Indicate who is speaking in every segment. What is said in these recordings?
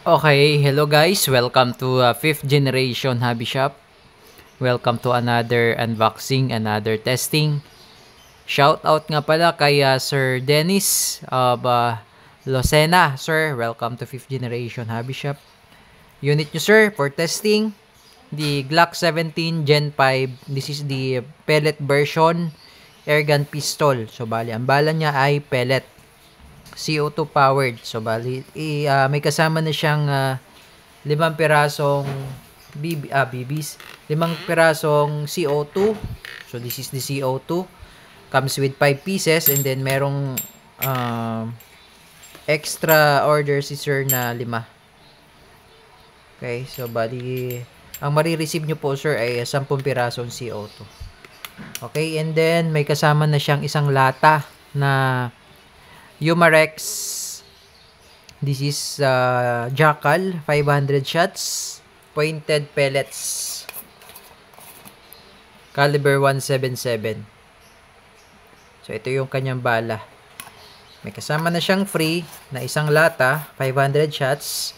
Speaker 1: Okay, hello guys. Welcome to 5th generation hobby shop. Welcome to another unboxing, another testing. Shout out nga pala kay Sir Dennis of Lucena. Sir, welcome to 5th generation hobby shop. Unit nyo sir for testing. The Glock 17 Gen 5. This is the pellet version airgun pistol. So bali, ang bala niya ay pellet. CO2 powered. So bali, may kasama na siyang 5 pirasong BBs, 5 pirasong CO2. So this is the CO2. Comes with 5 pieces and then merong extra order si sir na 5. Okay, so bali ang marireceive nyo po sir ay 10 pirasong CO2. Okay, and then may kasama na siyang isang lata na Umarex. This is Jackal 500 shots, pointed pellets, caliber 177. So ito yung kanyang bala. May kasama na siyang free na isang lata, 500 shots.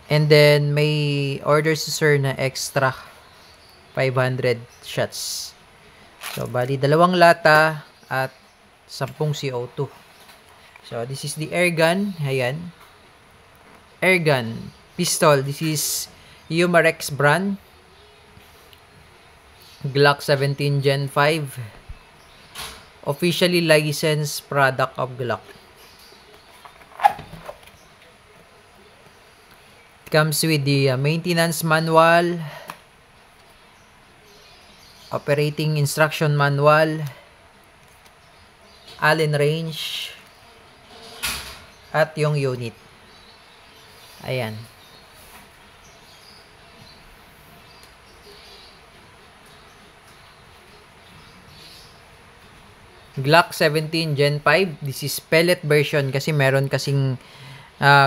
Speaker 1: And then may order si sir na extra 500 shots. So bali 2 lata at 10 CO2. So, this is the airgun. Ayan. Airgun. Pistol. This is Umarex brand. Glock 17 Gen 5. Officially licensed product of Glock. It comes with the maintenance manual. Operating instruction manual. Allen range. At yung unit. Ayan. Glock 17 Gen 5. This is pellet version kasi meron kasing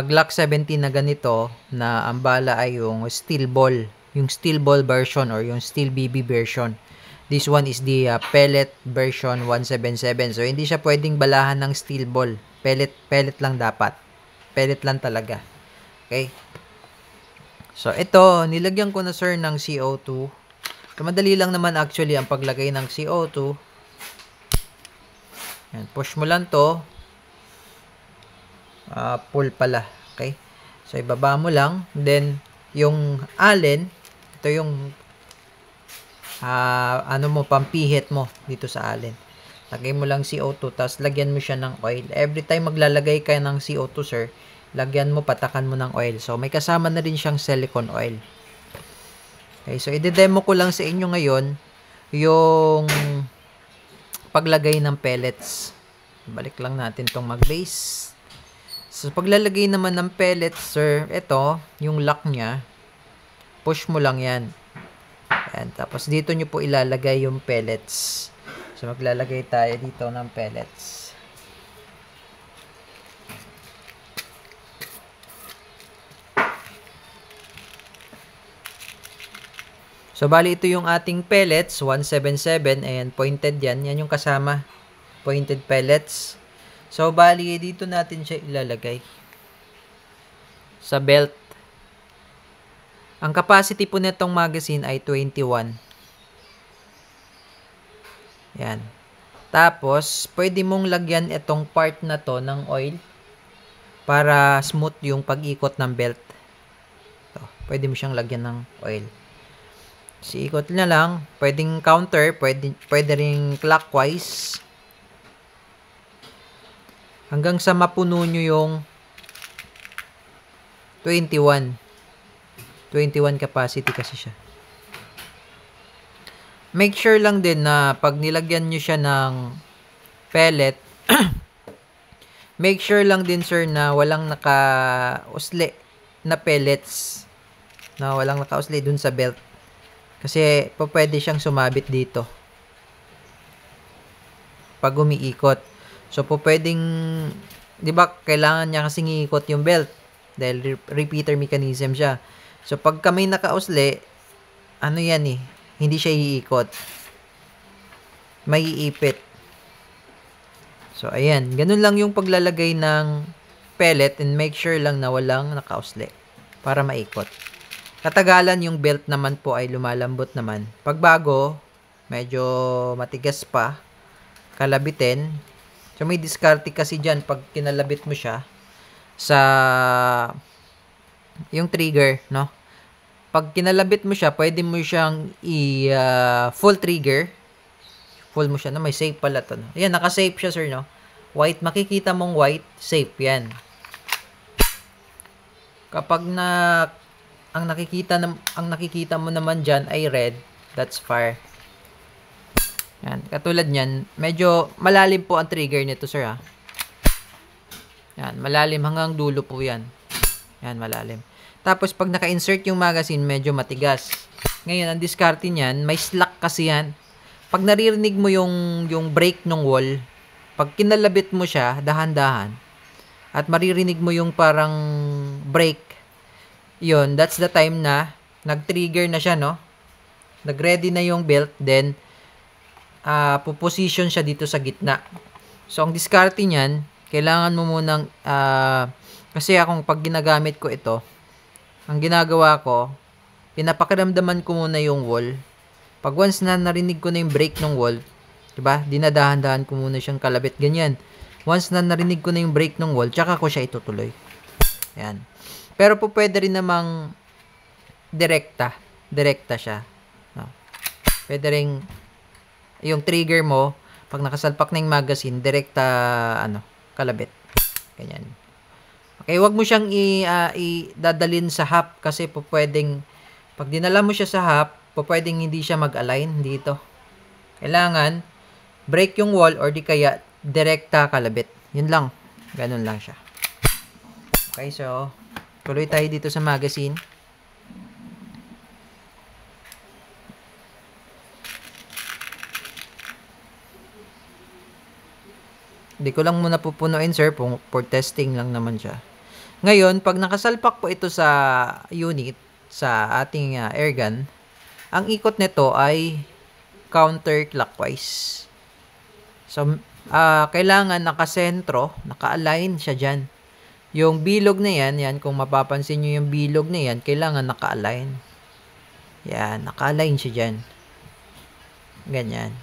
Speaker 1: Glock 17 na ganito na ang bala ay yung steel ball. Yung steel ball version or yung steel BB version. This one is the pellet version 177. So, hindi siya pwedeng balahan ng steel ball. Pellet lang dapat. Pellet lang talaga. Okay? So, ito, nilagyan ko na sir ng CO2. So, madali lang naman actually ang paglagay ng CO2. Yan, push mo lang to. Pull pala. Okay? So, ibaba mo lang. Then, yung allen, ito yung pampihit mo dito sa allen. Lagay mo lang CO2, tapos lagyan mo siya ng oil. Every time maglalagay ka ng CO2, sir, lagyan mo, patakan mo ng oil. So, may kasama na rin siyang silicone oil. Okay, so, i-demo ko lang sa inyo ngayon yung paglagay ng pellets. Balik lang natin tong mag-base. So, paglalagay naman ng pellets, sir, ito, yung lock niya, push mo lang yan. Ayan, tapos dito nyo po ilalagay yung pellets. So, maglalagay tayo dito ng pellets. So, bali ito yung ating pellets, 177. Ayan, pointed yan. Yan yung kasama. Pointed pellets. So, bali dito natin siya ilalagay. Sa belt. Ang capacity po nitong magazine ay 21. Yan. Tapos, pwede mong lagyan itong part na to ng oil para smooth yung pag-ikot ng belt. Ito, pwede mo siyang lagyan ng oil. Sikot na lang. Pwedeng counter, pwede ring clockwise. Hanggang sa mapuno nyo yung 21. 21 capacity kasi siya. Make sure lang din na pag nilagyan nyo siya ng pellet, make sure lang din sir na walang naka-usli na pellets. Na walang naka-usli dun sa belt. Kasi pwede siyang sumabit dito. Pag umiikot. So pwedeng, di ba, kailangan niya kasing iikot yung belt. Dahil repeater mechanism siya. So pag may naka-usli, ano yan eh, hindi siya iikot. May iipit. So, ayan. Ganun lang yung paglalagay ng pellet and make sure lang na walang nakausli para maikot. Katagalan yung belt naman po ay lumalambot naman. Pag bago, medyo matigas pa, kalabitin. So may diskarte kasi dyan pag kinalabit mo siya sa yung trigger, no? Pag kinalabit mo siya, pwede mo siyang full trigger. Full mo siya, no? May safe pala to, no? Ayan, naka-safe siya, sir, no? White, makikita mong white, safe yan. Kapag ang nakikita mo naman diyan ay red, that's fire. Yan, katulad niyan, medyo malalim po ang trigger nito, sir, ha. Yan, malalim hanggang dulo po yan. Yan, malalim. Tapos pag naka-insert yung magazine, medyo matigas. Ngayon, ang diskarte niyan, may slack kasi yan. Pag naririnig mo yung break ng wall, pag kinalabit mo siya, dahan-dahan, at maririnig mo yung parang break, yun, that's the time na nag-trigger na siya, no? Nag-ready na yung belt, then puposition siya dito sa gitna. So, ang diskarte niyan, kailangan mo munang, kasi akong pag ginagamit ko ito, ang ginagawa ko, pinapakiramdaman ko muna yung wall. Pag once na narinig ko na yung break ng wall, diba? Dinadahan-dahan ko muna siyang kalabit. Ganyan. Once na narinig ko na yung break ng wall, tsaka ko siya itutuloy. Yan. Pero po pwede rin namang direkta. Direkta siya. No? Pwede rin yung trigger mo, pag nakasalpak na yung magazine, direkta, kalabit. Ganyan. Okay, wag mo siyang idadalin sa half kasi po pwedeng, pag dinala mo siya sa half, po pwedeng hindi siya mag-align dito. Kailangan, break yung wall or di kaya, direkta kalabit. Yun lang. Ganun lang siya. Okay, so, tuloy tayo dito sa magazine. Hindi ko lang muna pupunuin, sir, for testing lang naman siya. Ngayon, pag nakasalpak po ito sa unit, sa ating airgun, ang ikot nito ay counterclockwise. So, kailangan nakasentro, naka-align siya dyan. Yung bilog na yan, kung mapapansin nyo yung bilog na yan, kailangan naka-align. Yan, naka-align siya dyan. Ganyan.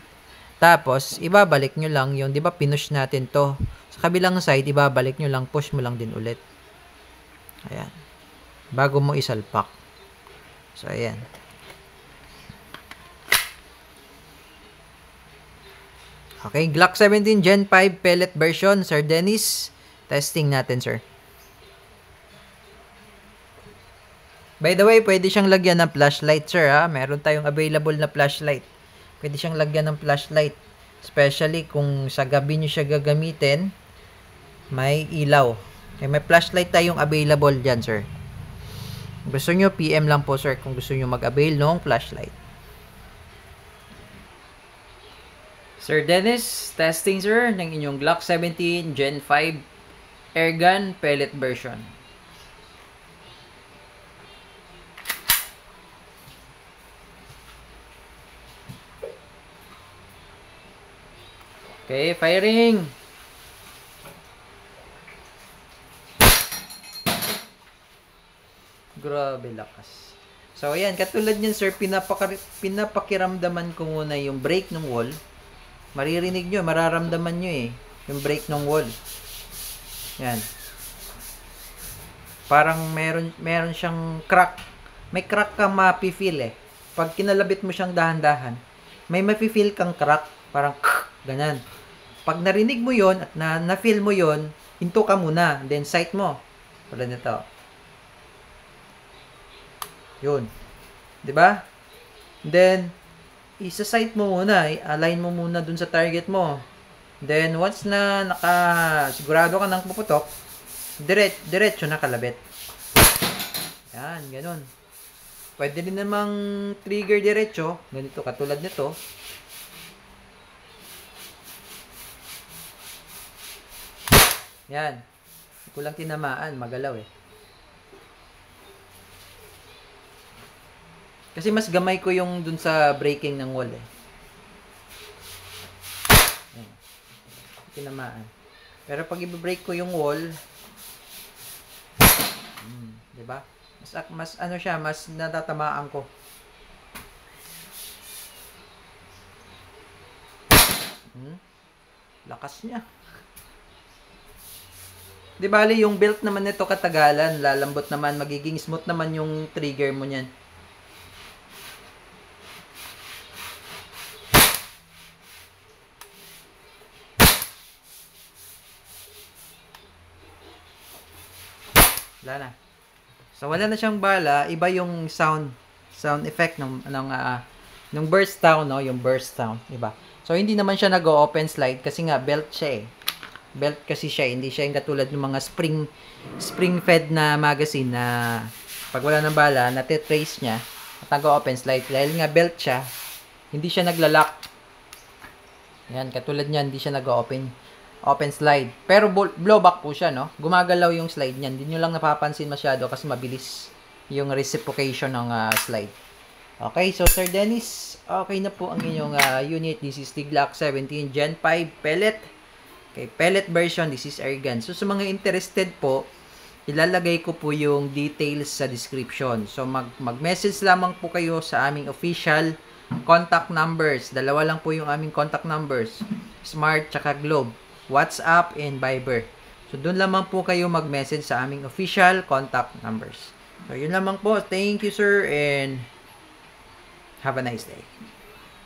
Speaker 1: Tapos, ibabalik nyo lang yung, di ba, pinush natin to. Sa kabilang side, ibabalik nyo lang, push mo lang din ulit. Ayan. Bago mo isalpak. So, ayan. Okay, Glock 17 Gen 5 pellet version, Sir Dennis. Testing natin, sir. By the way, pwede siyang lagyan ng flashlight, sir, ha? Meron tayong available na flashlight. Pwede siyang lagyan ng flashlight. Especially kung sa gabi nyo siya gagamitin, may ilaw. Okay, may flashlight tayong available dyan, sir. Kung gusto nyo, PM lang po, sir, kung gusto nyo mag-avail ng flashlight. Sir Dennis, testing, sir, ng inyong Glock 17 Gen 5 airgun pellet version. Okay, firing. Grabe lakas. So, ayan, katulad niyan, sir, pinapakiramdaman ko muna yung break ng wall. Maririnig nyo, mararamdaman nyo yung break ng wall. Yan. Parang meron siyang crack. May crack kang mapi-feel Pag kinalabit mo siyang dahan-dahan, may mapi-feel kang crack. Parang ganyan. Pag narinig mo yon at na-feel mo yon, hinto ka muna. Then, sight mo. Tulad nito. Yun. Diba? Then, isa-sight mo muna. Align mo muna dun sa target mo. Then, once na sigurado ka ng puputok, diretso na kalabit. Yan, ganun. Pwede din namang trigger diretso. Ganito, katulad nito. Yan. Kulang tinamaan, magalaw Kasi mas gamay ko yung dun sa breaking ng wall Yan. Tinamaan. Pero pag i-break ko yung wall, 'Di ba? Mas ano siya, mas natatamaan ko. Lakas niya. Di bali, yung belt naman nito katagalan, lalambot naman, magiging smooth naman yung trigger mo niyan. Wala na. So wala na siyang bala, iba yung sound effect ng burst sound, no, yung burst sound, iba. So hindi naman siya nag-open slide kasi nga belt siya eh. Belt kasi siya, hindi siya yung katulad ng mga spring fed na magazine na pag wala ng bala, natitrace niya at nag-open slide. Dahil nga belt siya, hindi siya nagla-lock. Yan, katulad niyan, hindi siya nag-open slide. Pero blowback po siya, no? Gumagalaw yung slide niyan. Hindi nyo lang napapansin masyado kasi mabilis yung reciprocation ng slide. Okay, so Sir Dennis, okay na po ang inyong unit. This is Tiglac 17 Gen 5 pellet. Okay, pellet version, this is air gun. So sa mga interested po, ilalagay ko po yung details sa description. So mag-message lamang po kayo sa aming official contact numbers. Dalawa lang po yung aming contact numbers. Smart tsaka Globe. WhatsApp and Viber. So doon lamang po kayo mag-message sa aming official contact numbers. So yun lamang po. Thank you sir and have a nice day.